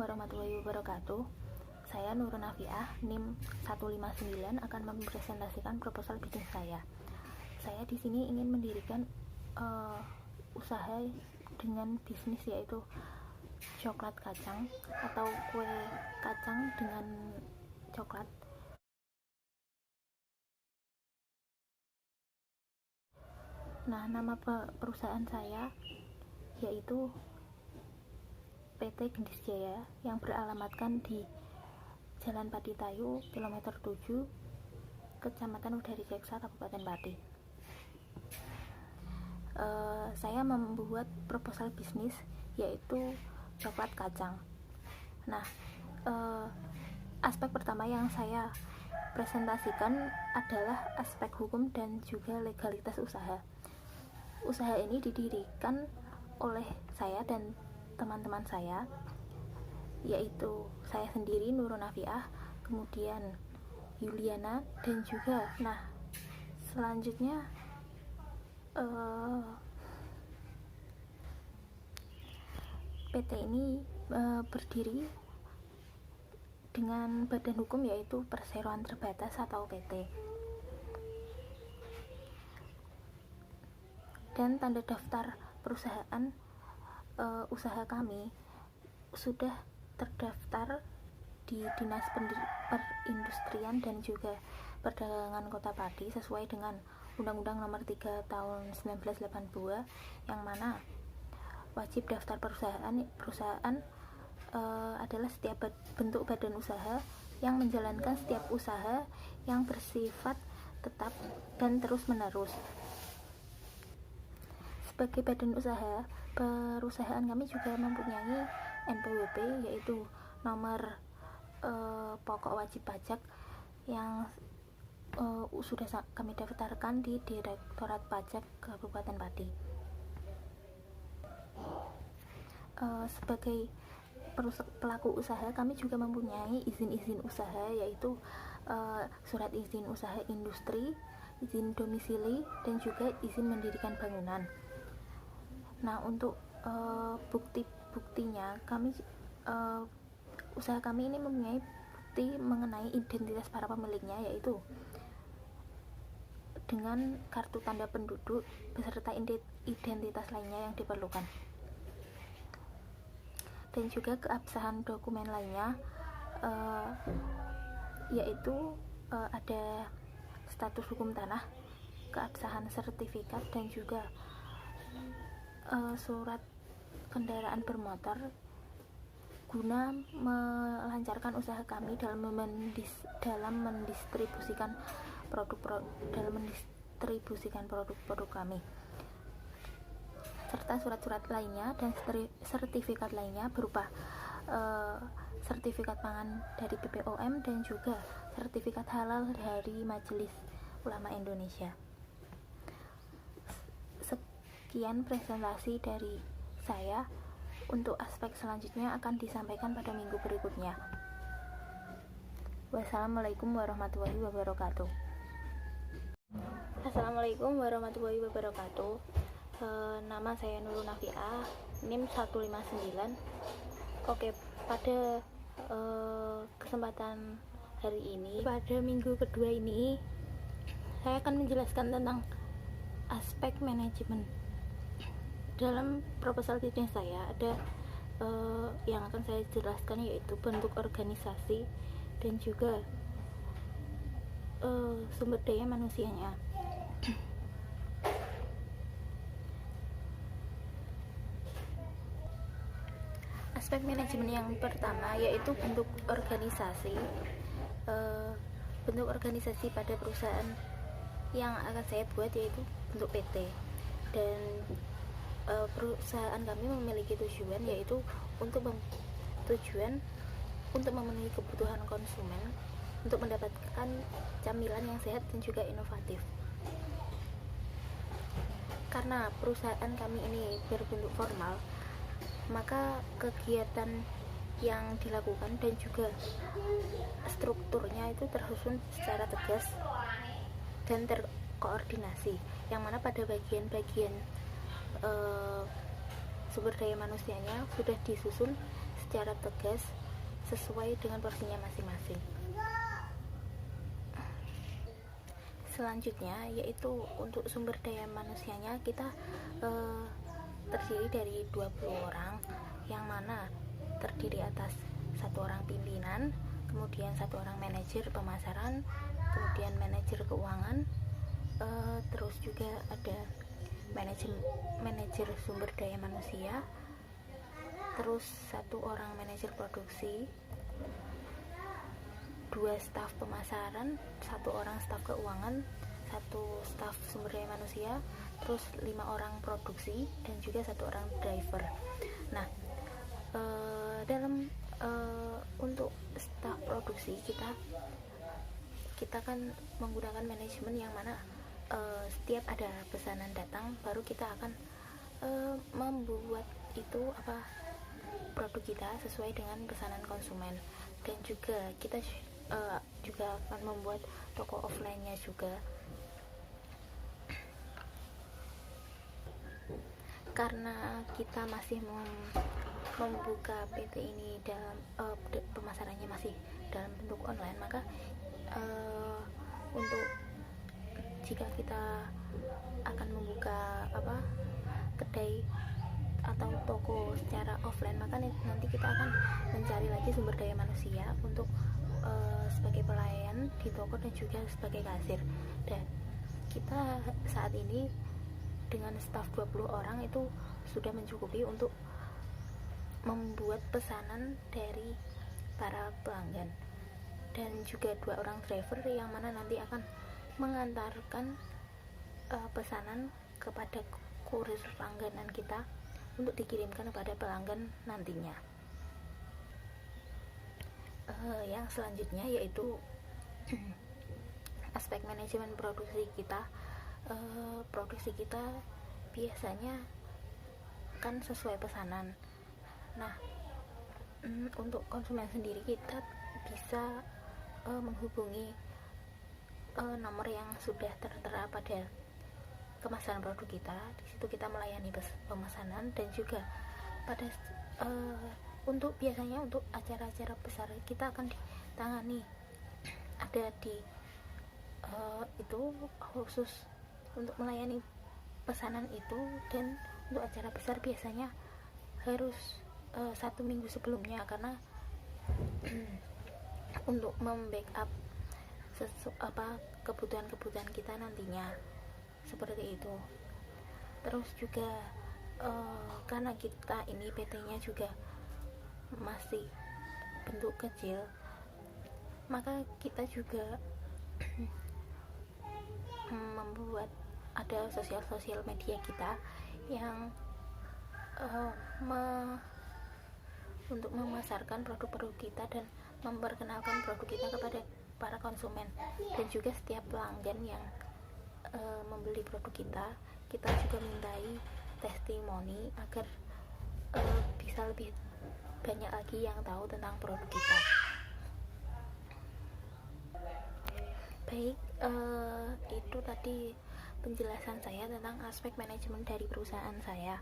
warahmatullahi wabarakatuh. Saya Nurun Nafiah, NIM 159 akan mempresentasikan proposal bisnis saya. Saya di sini ingin mendirikan usaha dengan bisnis, yaitu coklat kacang atau kue kacang dengan coklat. Nah, nama perusahaan saya yaitu PT Gendis Jaya yang beralamatkan di Jalan Paditayu, kilometer 7, Kecamatan Udari Ceksa, Kabupaten Pati. Saya membuat proposal bisnis yaitu coklat kacang. Nah, aspek pertama yang saya presentasikan adalah aspek hukum dan juga legalitas usaha. Usaha ini didirikan oleh saya dan teman-teman saya, yaitu saya sendiri Nurun Nafiah, kemudian Yuliana, dan juga selanjutnya PT ini berdiri dengan badan hukum yaitu Perseroan Terbatas atau PT, dan tanda daftar perusahaan usaha kami sudah terdaftar di Dinas Perindustrian dan juga Perdagangan Kota Pati sesuai dengan Undang-Undang Nomor 3 Tahun 1982, yang mana wajib daftar perusahaan adalah setiap bentuk badan usaha yang menjalankan setiap usaha yang bersifat tetap dan terus-menerus. Sebagai badan usaha, perusahaan kami juga mempunyai NPWP, yaitu nomor pokok wajib pajak yang sudah kami daftarkan di Direktorat Pajak Kabupaten Pati. Sebagai pelaku usaha, kami juga mempunyai izin-izin usaha, yaitu surat izin usaha industri, izin domisili, dan juga izin mendirikan bangunan. Nah, untuk buktinya, usaha kami ini mempunyai bukti mengenai identitas para pemiliknya, yaitu dengan kartu tanda penduduk beserta identitas lainnya yang diperlukan, dan juga keabsahan dokumen lainnya, yaitu ada status hukum tanah, keabsahan sertifikat, dan juga surat kendaraan bermotor guna melancarkan usaha kami dalam mendistribusikan produk kami, serta surat-surat lainnya dan sertifikat lainnya berupa sertifikat pangan dari BPOM dan juga sertifikat halal dari Majelis Ulama Indonesia. Sekian presentasi dari saya. Untuk aspek selanjutnya akan disampaikan pada minggu berikutnya. Wassalamualaikum warahmatullahi wabarakatuh. Assalamualaikum warahmatullahi wabarakatuh. Nama saya Nurun Nafiah, NIM 159. Oke, pada kesempatan hari ini, pada minggu kedua ini, saya akan menjelaskan tentang aspek manajemen. Dalam proposal bisnis saya ada yang akan saya jelaskan, yaitu bentuk organisasi dan juga sumber daya manusianya. Aspek manajemen yang pertama yaitu bentuk organisasi. Bentuk organisasi pada perusahaan yang akan saya buat yaitu bentuk PT, dan perusahaan kami memiliki tujuan yaitu untuk memenuhi kebutuhan konsumen, untuk mendapatkan camilan yang sehat dan juga inovatif. Karena perusahaan kami ini berbentuk formal, maka kegiatan yang dilakukan dan juga strukturnya itu tersusun secara tegas dan terkoordinasi, yang mana pada bagian-bagian sumber daya manusianya sudah disusun secara tegas sesuai dengan porsinya masing-masing. Selanjutnya yaitu untuk sumber daya manusianya, kita terdiri dari 20 orang, yang mana terdiri atas 1 orang pimpinan, kemudian 1 orang manajer pemasaran, kemudian manajer keuangan, terus juga ada manajer sumber daya manusia, terus 1 orang manajer produksi, 2 staf pemasaran, 1 orang staf keuangan, 1 staf sumber daya manusia, terus 5 orang produksi, dan juga 1 orang driver. Nah, dalam untuk staf produksi kita kan menggunakan manajemen yang mana setiap ada pesanan datang baru kita akan membuat itu produk kita sesuai dengan pesanan konsumen, dan juga kita juga akan membuat toko offline-nya juga. Karena kita masih membuka PT ini dalam pemasarannya masih dalam bentuk online, maka untuk jika kita akan membuka kedai atau toko secara offline, maka nanti kita akan mencari lagi sumber daya manusia untuk sebagai pelayan di toko dan juga sebagai kasir. Dan kita saat ini dengan staf 20 orang itu sudah mencukupi untuk membuat pesanan dari para pelanggan, dan juga 2 orang driver yang mana nanti akan mengantarkan pesanan kepada kurir langganan kita untuk dikirimkan kepada pelanggan nantinya. Yang selanjutnya yaitu aspek manajemen produksi kita. Produksi kita biasanya kan sesuai pesanan. Nah, untuk konsumen sendiri kita bisa menghubungi nomor yang sudah tertera pada kemasan produk kita. Di situ kita melayani pemesanan, dan juga pada untuk biasanya untuk acara-acara besar kita akan ditangani ada di itu khusus untuk melayani pesanan itu. Dan untuk acara besar biasanya harus 1 minggu sebelumnya, karena untuk membackup kebutuhan kita nantinya, seperti itu. Terus juga karena kita ini PT-nya juga masih bentuk kecil, maka kita juga membuat ada sosial media kita yang untuk memasarkan produk-produk kita dan memperkenalkan produk kita kepada para konsumen, dan juga setiap pelanggan yang membeli produk kita juga mintai testimoni agar bisa lebih banyak lagi yang tahu tentang produk kita. Baik, itu tadi penjelasan saya tentang aspek manajemen dari perusahaan saya.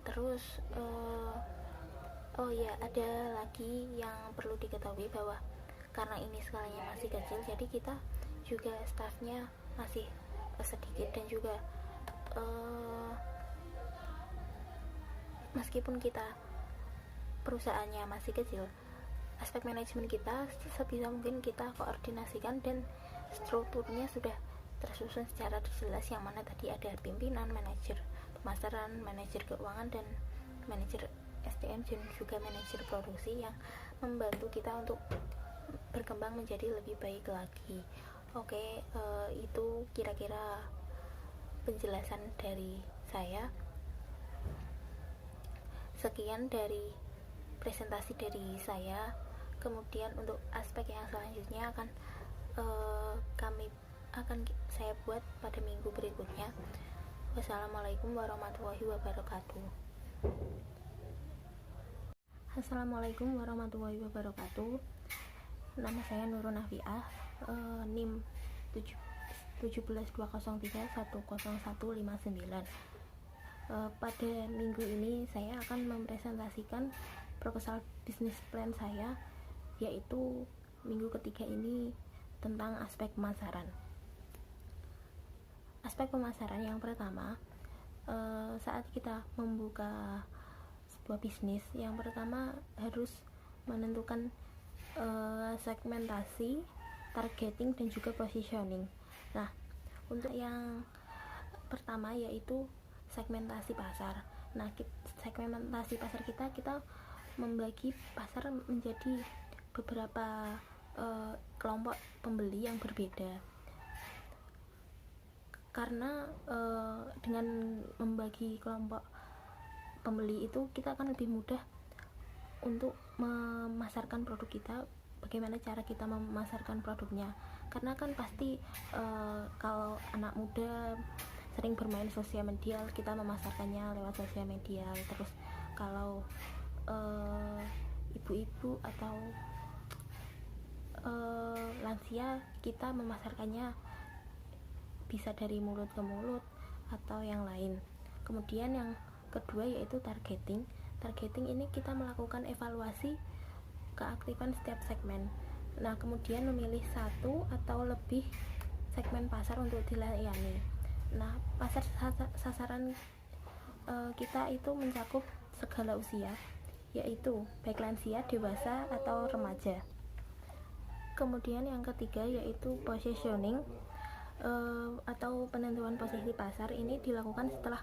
Terus ada lagi yang perlu diketahui, bahwa karena ini skalanya masih kecil, jadi kita juga stafnya masih sedikit, dan juga meskipun kita perusahaannya masih kecil, aspek manajemen kita sebisa mungkin kita koordinasikan, dan strukturnya sudah tersusun secara jelas, yang mana tadi ada pimpinan, manajer pemasaran, manajer keuangan, dan manajer SDM, dan juga manajer produksi yang membantu kita untuk berkembang menjadi lebih baik lagi. Oke, itu kira-kira penjelasan dari saya. Sekian dari presentasi dari saya. Kemudian untuk aspek yang selanjutnya akan saya buat pada minggu berikutnya. Wassalamualaikum warahmatullahi wabarakatuh. Assalamualaikum warahmatullahi wabarakatuh. Nama saya Nurun Nafiah, NIM 17203101159. Pada minggu ini saya akan mempresentasikan proposal bisnis plan saya, yaitu minggu ketiga ini tentang aspek pemasaran. Aspek pemasaran yang pertama, saat kita membuka sebuah bisnis, yang pertama harus menentukan segmentasi, targeting, dan juga positioning. Nah, untuk yang pertama yaitu segmentasi pasar. Nah, segmentasi pasar kita membagi pasar menjadi beberapa kelompok pembeli yang berbeda. Karena dengan membagi kelompok pembeli itu kita akan lebih mudah untuk memasarkan produk kita. Bagaimana cara kita memasarkan produknya? Karena kan pasti kalau anak muda sering bermain sosial media, kita memasarkannya lewat sosial media. Terus kalau ibu-ibu atau lansia, kita memasarkannya bisa dari mulut ke mulut atau yang lain. Kemudian yang kedua yaitu targeting. Targeting ini kita melakukan evaluasi keaktifan setiap segmen. Nah, kemudian memilih satu atau lebih segmen pasar untuk dilayani. Nah, pasar sasaran kita itu mencakup segala usia, yaitu baik lansia, dewasa, atau remaja. Kemudian yang ketiga yaitu positioning atau penentuan posisi pasar. Ini dilakukan setelah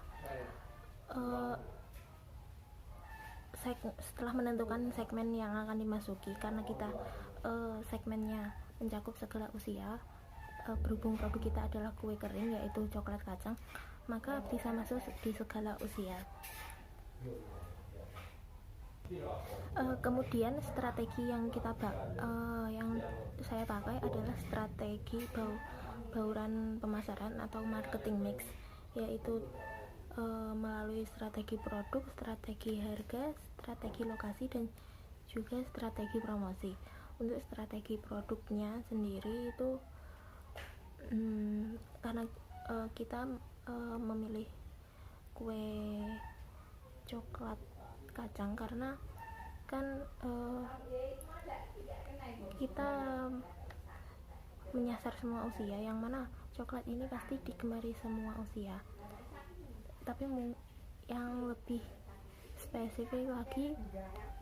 menentukan segmen yang akan dimasuki. Karena kita segmennya mencakup segala usia, berhubung produk kita adalah kue kering yaitu coklat kacang, maka bisa masuk di segala usia. Kemudian strategi yang saya pakai adalah strategi bauran pemasaran atau marketing mix, yaitu melalui strategi produk, strategi harga, strategi lokasi, dan juga strategi promosi. Untuk strategi produknya sendiri itu karena kita memilih kue coklat kacang karena kan kita menyasar semua usia, yang mana coklat ini pasti digemari semua usia. Tapi yang lebih spesifik lagi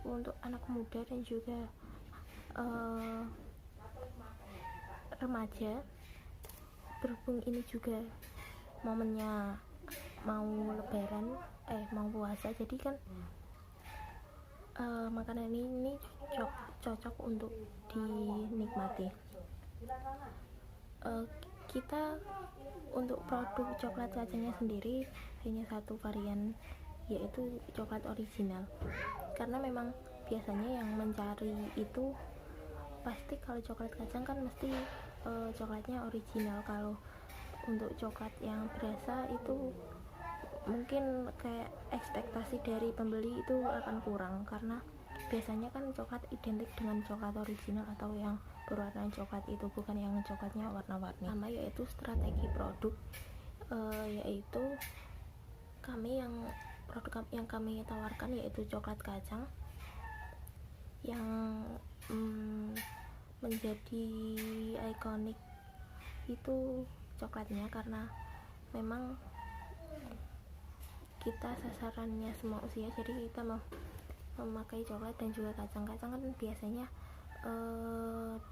untuk anak muda dan juga remaja, berhubung ini juga momennya mau lebaran, mau puasa, jadi kan makanan ini cocok untuk dinikmati. Kita untuk produk coklat kacangnya sendiri hanya satu varian, yaitu coklat original. Karena memang biasanya yang mencari itu pasti kalau coklat kacang kan mesti coklatnya original. Kalau untuk coklat yang berasa itu mungkin kayak ekspektasi dari pembeli itu akan kurang, karena biasanya kan coklat identik dengan coklat original atau yang berwarna coklat, itu bukan yang coklatnya warna-warni. Sama yaitu strategi produk, yaitu produk yang kami tawarkan yaitu coklat kacang yang menjadi ikonik itu coklatnya, karena memang kita sasarannya semua usia, jadi kita memakai coklat dan juga kacang-kacang kan biasanya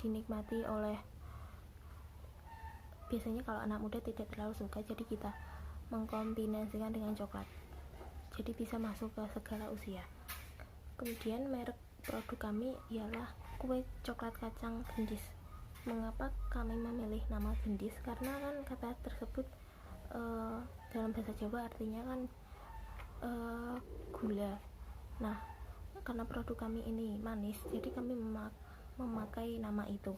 dinikmati oleh, biasanya kalau anak muda tidak terlalu suka, jadi kita mengkombinasikan dengan coklat, jadi bisa masuk ke segala usia. Kemudian merek produk kami ialah kue coklat kacang gendis. Mengapa kami memilih nama gendis? Karena kan kata tersebut dalam bahasa Jawa artinya kan gula. Nah, karena produk kami ini manis, jadi kami memakai nama itu.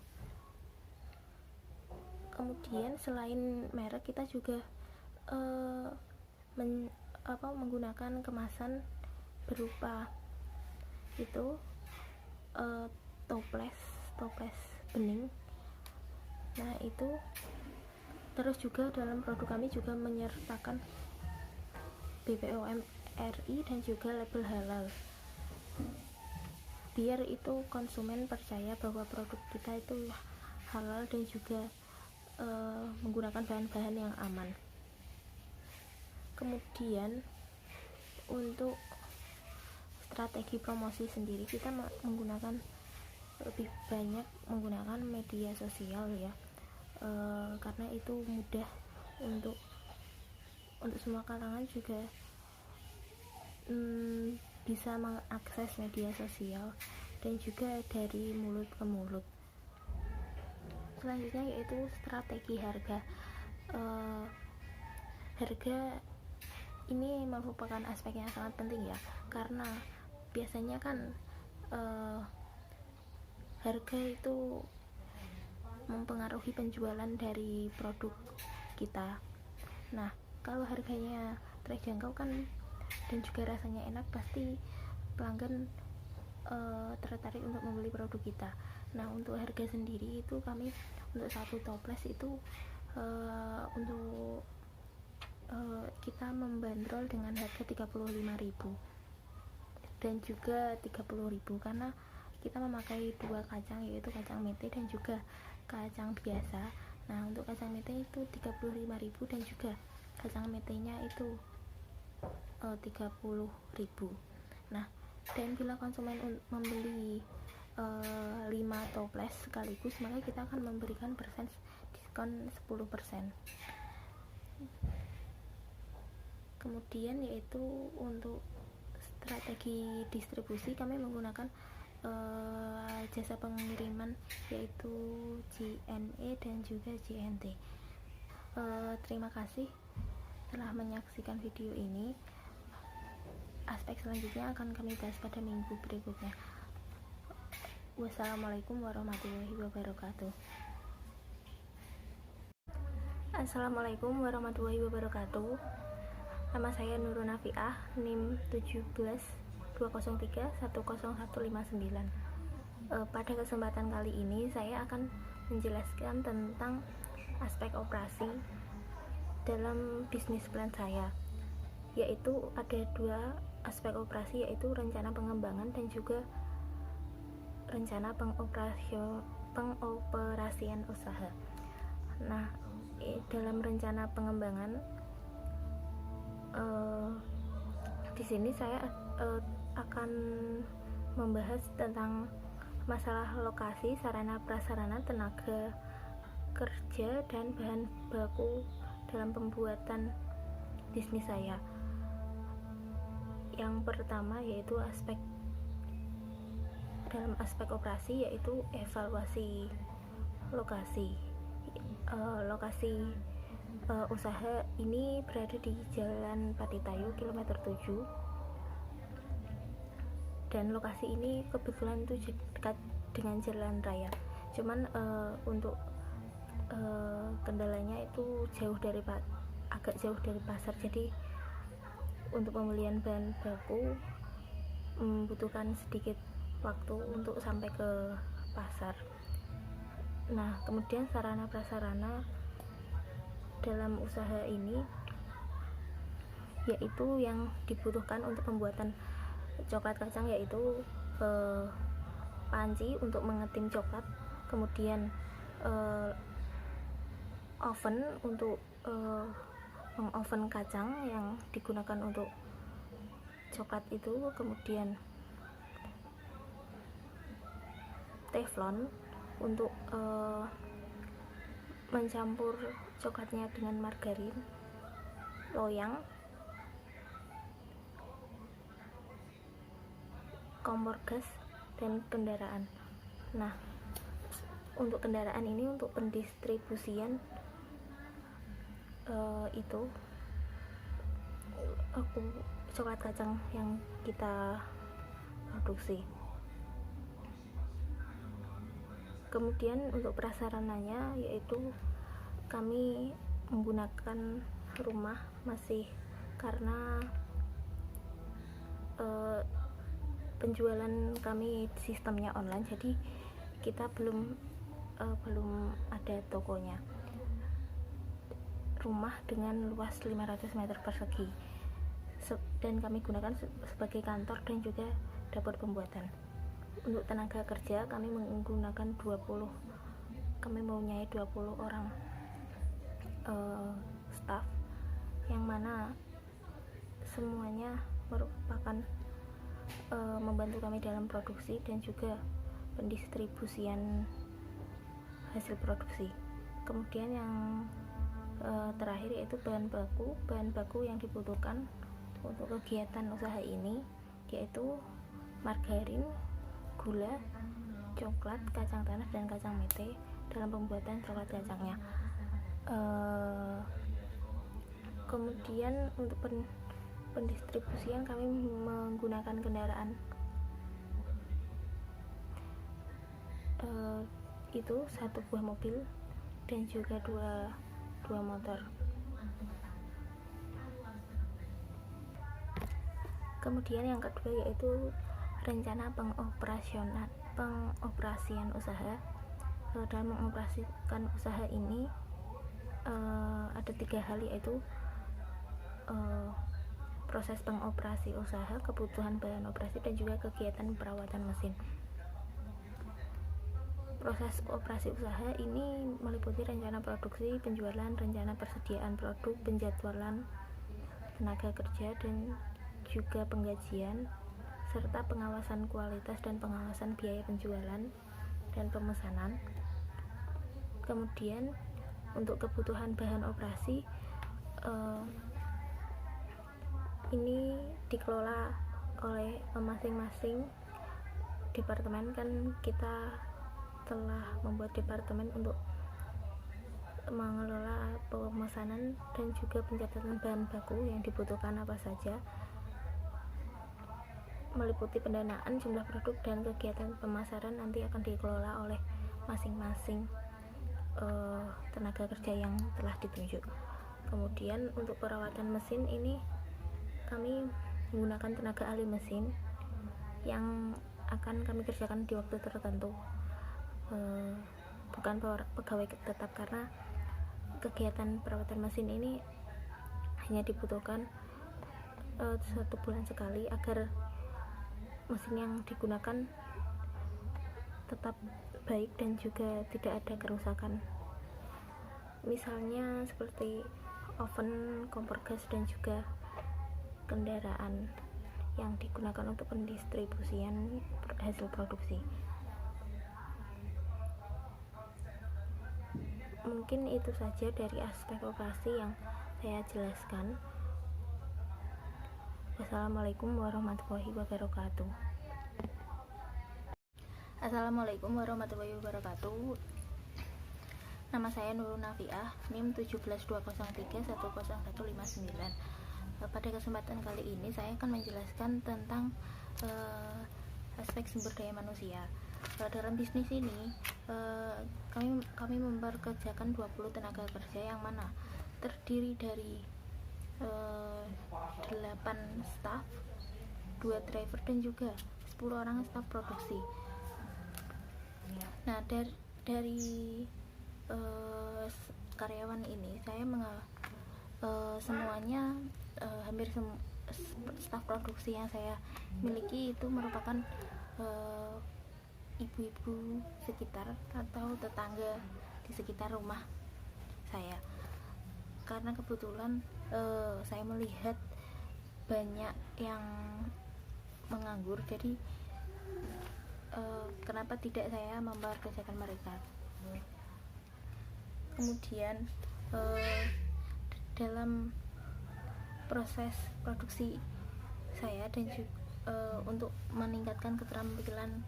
Kemudian selain merek, kita juga menggunakan kemasan berupa itu toples bening. Nah, itu terus juga dalam produk kami juga menyertakan BPOM RI dan juga label halal. biar itu konsumen percaya bahwa produk kita itu halal dan juga menggunakan bahan-bahan yang aman. Kemudian untuk strategi promosi sendiri, kita menggunakan lebih banyak menggunakan media sosial ya, karena itu mudah untuk semua kalangan juga bisa mengakses media sosial dan juga dari mulut ke mulut. Selanjutnya yaitu strategi harga. Harga ini merupakan aspek yang sangat penting ya, karena biasanya kan harga itu mempengaruhi penjualan dari produk kita. Nah, kalau harganya terjangkau kan dan juga rasanya enak, pasti pelanggan tertarik untuk membeli produk kita. Nah, untuk harga sendiri itu kami untuk satu toples itu kita membandrol dengan harga 35.000 dan juga 30.000 karena kita memakai dua kacang, yaitu kacang mete dan juga kacang biasa. Nah, untuk kacang mete itu 35.000 dan juga kacang metenya itu 30.000. Nah, dan bila konsumen membeli 5 toples sekaligus, maka kita akan memberikan diskon 10%. Kemudian yaitu untuk strategi distribusi, kami menggunakan jasa pengiriman yaitu JNE dan juga JNT. Terima kasih telah menyaksikan video ini. Aspek selanjutnya akan kami bahas pada minggu berikutnya. Wassalamualaikum warahmatullahi wabarakatuh. Assalamualaikum warahmatullahi wabarakatuh. Nama saya Nurul Nafiah, NIM 1720310159. Pada kesempatan kali ini saya akan menjelaskan tentang aspek operasi dalam bisnis plan saya, yaitu ada dua aspek operasi, yaitu rencana pengembangan dan juga rencana pengoperasian usaha. Nah, dalam rencana pengembangan di sini saya akan membahas tentang masalah lokasi, sarana prasarana, tenaga kerja, dan bahan baku dalam pembuatan bisnis saya. Yang pertama yaitu dalam aspek operasi, yaitu evaluasi lokasi. Lokasi usaha ini berada di Jalan Patitayu kilometer 7, dan lokasi ini kebetulan itu dekat dengan jalan raya. Cuman untuk kendalanya itu agak jauh dari pasar, jadi untuk pembelian bahan baku membutuhkan sedikit waktu untuk sampai ke pasar. Nah, kemudian sarana prasarana dalam usaha ini yaitu yang dibutuhkan untuk pembuatan coklat kacang, yaitu panci untuk mengetim coklat, kemudian oven untuk mengoven kacang yang digunakan untuk coklat itu, kemudian teflon untuk mencampur coklatnya dengan margarin, loyang, kompor gas, dan kendaraan. Nah, untuk kendaraan ini untuk pendistribusian itu coklat kacang yang kita produksi. Kemudian untuk prasarananya yaitu kami menggunakan rumah masih, karena penjualan kami sistemnya online, jadi kita belum ada tokonya. Rumah dengan luas 500 meter persegi dan kami gunakan sebagai kantor dan juga dapur pembuatan. Untuk tenaga kerja kami menggunakan 20, kami mempunyai 20 orang staff, yang mana semuanya merupakan membantu kami dalam produksi dan juga pendistribusian hasil produksi. Kemudian yang terakhir yaitu bahan baku yang dibutuhkan untuk kegiatan usaha ini, yaitu margarin, gula, coklat, kacang tanah, dan kacang mete dalam pembuatan coklat kacangnya. Kemudian untuk pendistribusian kami menggunakan kendaraan itu 1 buah mobil dan juga dua motor. Kemudian yang kedua yaitu rencana pengoperasian usaha. Dalam mengoperasikan usaha ini ada 3 hal, yaitu proses pengoperasi usaha, kebutuhan bahan operasi, dan juga kegiatan perawatan mesin. Proses operasi usaha ini meliputi rencana produksi, penjualan, rencana persediaan produk, penjadwalan tenaga kerja, dan juga penggajian, serta pengawasan kualitas dan pengawasan biaya penjualan dan pemesanan. Kemudian untuk kebutuhan bahan operasi ini dikelola oleh masing-masing departemen. Kan kita telah membuat departemen untuk mengelola pemesanan dan juga pencatatan bahan baku yang dibutuhkan apa saja, meliputi pendanaan, jumlah produk, dan kegiatan pemasaran nanti akan dikelola oleh masing-masing tenaga kerja yang telah ditunjuk. Kemudian untuk perawatan mesin ini kami menggunakan tenaga ahli mesin yang akan kami kerjakan di waktu tertentu, bukan pegawai tetap, karena kegiatan perawatan mesin ini hanya dibutuhkan 1 bulan sekali agar mesin yang digunakan tetap baik dan juga tidak ada kerusakan. Misalnya seperti oven, kompor gas, dan juga kendaraan yang digunakan untuk pendistribusian hasil produksi. Mungkin itu saja dari aspek operasi yang saya jelaskan. Wassalamualaikum warahmatullahi wabarakatuh. Assalamualaikum warahmatullahi wabarakatuh. Nama saya Nurul Nafiah, NIM 17203100159. Pada kesempatan kali ini saya akan menjelaskan tentang aspek sumber daya manusia. Dalam bisnis ini kami memperkerjakan 20 tenaga kerja, yang mana terdiri dari 8 staff, 2 driver, dan juga 10 orang staf produksi. Nah, dari karyawan ini saya semuanya hampir staf produksi yang saya miliki itu merupakan ibu-ibu sekitar atau tetangga di sekitar rumah saya, karena kebetulan saya melihat banyak yang menganggur, jadi kenapa tidak saya memperkerjakan mereka. Kemudian dalam proses produksi saya dan juga untuk meningkatkan keterampilan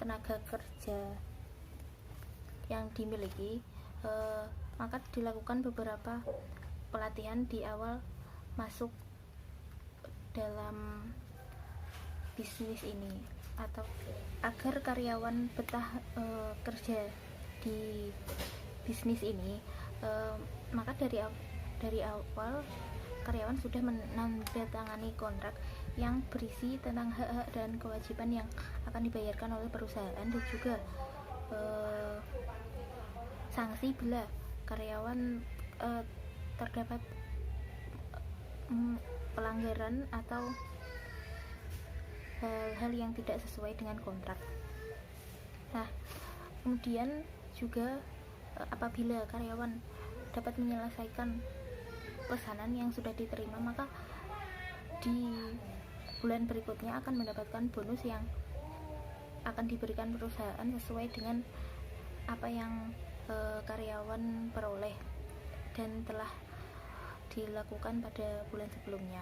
tenaga kerja yang dimiliki, maka dilakukan beberapa pelatihan di awal masuk dalam bisnis ini, atau agar karyawan betah kerja di bisnis ini, maka dari awal karyawan sudah menandatangani kontrak yang berisi tentang hak-hak dan kewajiban yang akan dibayarkan oleh perusahaan, dan juga sanksi bila karyawan terdapat pelanggaran atau hal-hal yang tidak sesuai dengan kontrak. Nah, kemudian juga apabila karyawan dapat menyelesaikan pesanan yang sudah diterima, maka di bulan berikutnya akan mendapatkan bonus yang akan diberikan perusahaan sesuai dengan apa yang karyawan peroleh dan telah dilakukan pada bulan sebelumnya.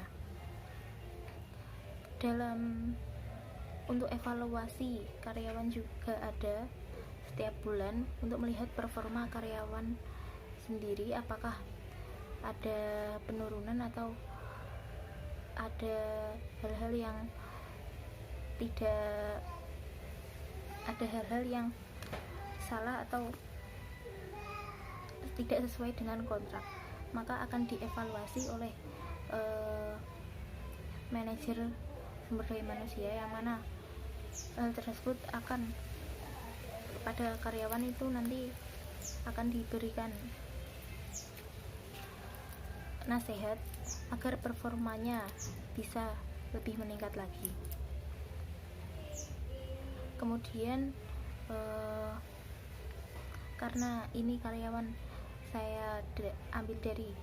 Untuk evaluasi karyawan juga ada setiap bulan untuk melihat performa karyawan sendiri, apakah ada penurunan atau ada hal-hal yang salah atau tidak sesuai dengan kontrak, maka akan dievaluasi oleh manajer sumber daya manusia, yang mana hal tersebut akan pada karyawan itu nanti akan diberikan nasihat agar performanya bisa lebih meningkat lagi. Kemudian karena ini karyawan saya ambil dari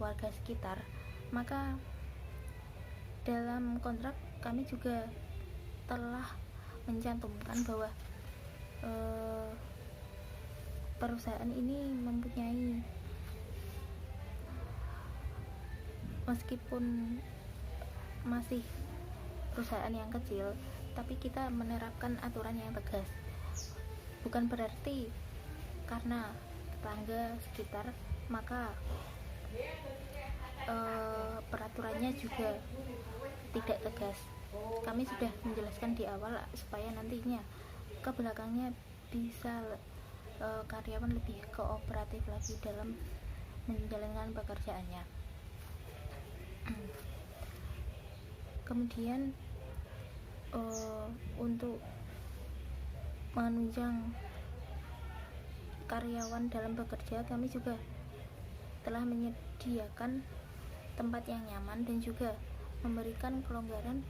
warga sekitar, maka dalam kontrak kami juga telah mencantumkan bahwa perusahaan ini mempunyai, meskipun masih perusahaan yang kecil, tapi kita menerapkan aturan yang tegas. Bukan berarti karena tetangga sekitar maka peraturannya juga tidak tegas. Kami sudah menjelaskan di awal supaya nantinya ke belakangnya bisa karyawan lebih kooperatif lagi dalam menjalankan pekerjaannya. Kemudian untuk menunjang karyawan dalam bekerja, kami juga telah menyediakan tempat yang nyaman dan juga memberikan kelonggaran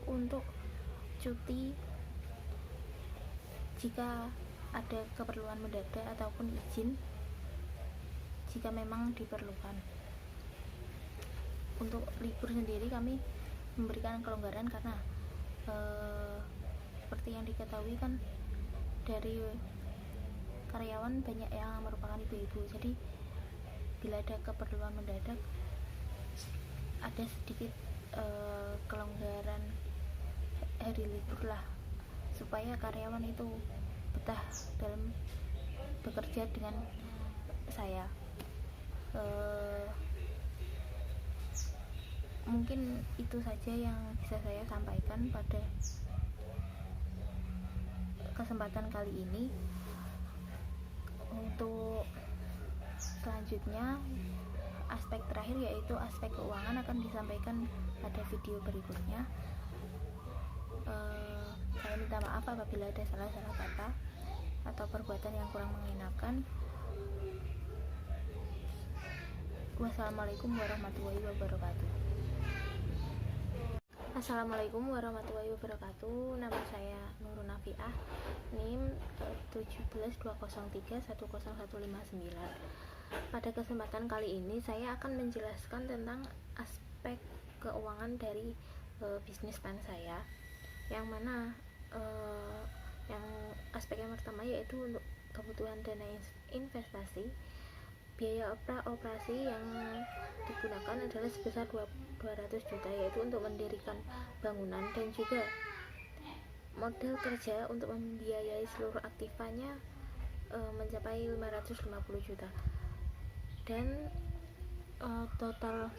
untuk cuti jika ada keperluan mendadak ataupun izin jika memang diperlukan. Untuk libur sendiri kami memberikan kelonggaran karena seperti yang diketahui kan dari karyawan banyak yang merupakan ibu-ibu, jadi bila ada keperluan mendadak ada sedikit kelonggaran hari libur lah, supaya karyawan itu betah dalam bekerja dengan saya. Mungkin itu saja yang bisa saya sampaikan pada kesempatan kali ini. Untuk selanjutnya, aspek terakhir yaitu aspek keuangan akan disampaikan pada video berikutnya. Saya minta maaf apabila ada salah-salah kata atau perbuatan yang kurang mengenakan. Wassalamualaikum warahmatullahi wabarakatuh. Assalamualaikum warahmatullahi wabarakatuh. Nama saya Nurun Nafiah, NIM 17203100159. Pada kesempatan kali ini saya akan menjelaskan tentang aspek keuangan dari bisnis plan saya, yang mana yang aspek yang pertama yaitu untuk kebutuhan dana investasi. Biaya operasi yang digunakan adalah sebesar 200 juta, yaitu untuk mendirikan bangunan, dan juga modal kerja untuk membiayai seluruh aktifanya mencapai 550 juta. Dan total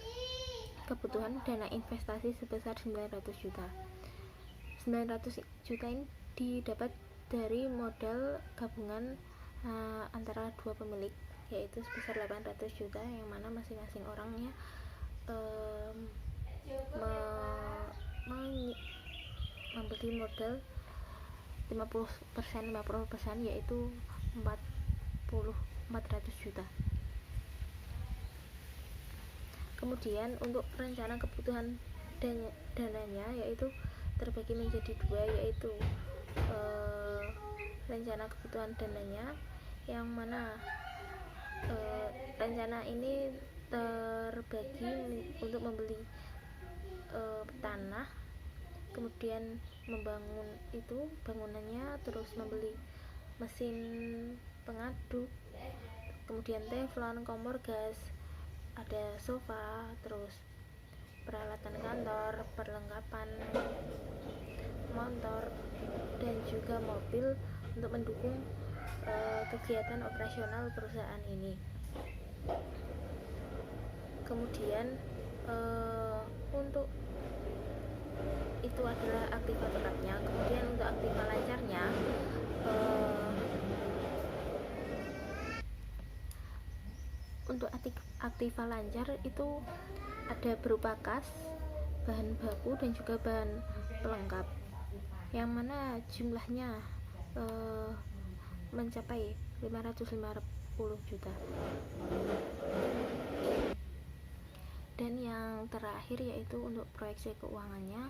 kebutuhan dana investasi sebesar 900 juta. 900 juta ini didapat dari modal gabungan antara dua pemilik, yaitu sebesar 800 juta, yang mana masing-masing orangnya memberi modal 50%, yaitu 400 juta. Kemudian untuk rencana kebutuhan dananya yaitu terbagi menjadi dua, yaitu rencana kebutuhan dananya, yang mana rencana ini terbagi untuk membeli tanah, kemudian membangun itu bangunannya, terus membeli mesin pengaduk, kemudian teflon, kompor gas, ada sofa, terus peralatan kantor, perlengkapan motor, dan juga mobil untuk mendukung kegiatan operasional perusahaan ini. Kemudian untuk itu adalah aktiva tetapnya. Kemudian untuk aktiva lancarnya, untuk aktiva lancar itu ada berupa kas, bahan baku, dan juga bahan pelengkap, yang mana jumlahnya mencapai 550 juta. Dan yang terakhir yaitu untuk proyeksi keuangannya,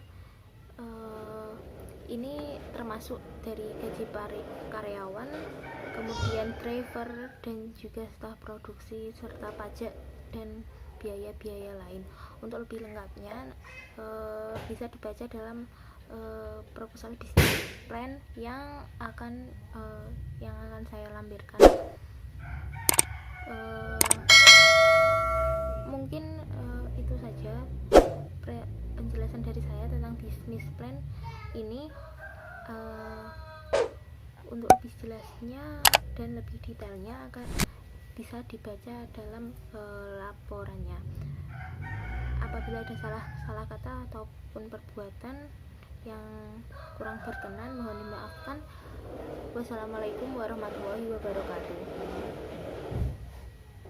ini termasuk dari gaji karyawan, kemudian driver, dan juga staf produksi, serta pajak dan biaya-biaya lain. Untuk lebih lengkapnya bisa dibaca dalam proposal business plan yang akan saya lampirkan. Mungkin itu saja penjelasan dari saya tentang business plan ini. Untuk lebih jelasnya dan lebih detailnya akan bisa dibaca dalam laporannya. Apabila ada salah kata ataupun perbuatan yang kurang berkenan, mohon dimaafkan. Wassalamualaikum warahmatullahi wabarakatuh.